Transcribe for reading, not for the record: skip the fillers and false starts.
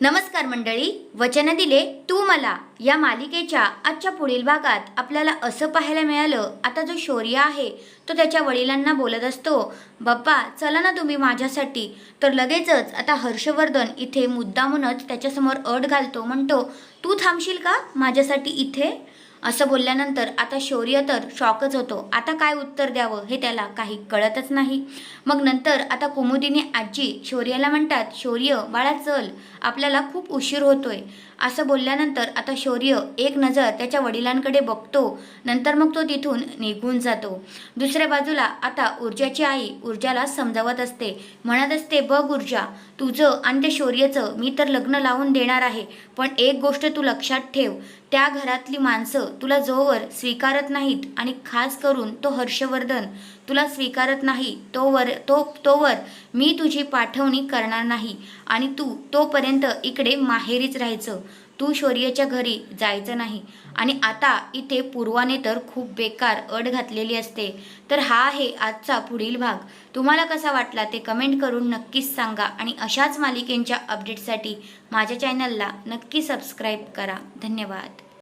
नमस्कार मंडळी, वचन दिले तू मला या मालिकेच्या आजच्या पुढील भागात आपल्याला असं पाहायला मिळालं। आता जो शौर्य आहे तो त्याच्या वडिलांना बोलत असतो, बाप्पा चला ना तुम्ही माझ्यासाठी। तर लगेचच आता हर्षवर्धन इथे मुद्दामूनच त्याच्यासमोर अट घालतो, म्हणतो तू थांबशील का माझ्यासाठी इथे? असं बोलल्यानंतर आता शौर्य तर शॉकच होतो। आता काय उत्तर द्यावं हे त्याला काही कळतच नाही। मग नंतर आता कुमुदिनी आजी शौर्याला म्हणतात, शौर्य बाळा चल, आपल्याला खूप उशीर होतोय। असं बोलल्यानंतर आता शौर्य एक नजर त्याच्या वडिलांकडे बघतो, नंतर मग तो तिथून निघून जातो। दुसऱ्या बाजूला आता ऊर्जाची आई ऊर्जाला समजावत असते, म्हणत असते, बघ ऊर्जा, तुझं आणि त्या शौर्याचं मी तर लग्न लावून देणार आहे, पण एक गोष्ट तू लक्षात ठेव, त्या घरातली माणसं तुला जोवर स्वीकारत नाहीत आणि खास करून तो हर्षवर्धन तुला स्वीकारत नाही तोवर मी तुझी पाठवणी करणार नाही आणि तू तोपर्यंत इकडे माहेरीच राहायचं, तू शौर्याच्या घरी जायचं नाही। आणि आता इथे पूर्वाने तर खूप बेकार अट घातलेली असते। तर हा आहे आजचा पुढील भाग। तुम्हाला कसा वाटला ते कमेंट करून नक्कीच सांगा आणि अशाच मालिकेंच्या अपडेटसाठी माझ्या चॅनलला नक्की सबस्क्राईब करा। धन्यवाद।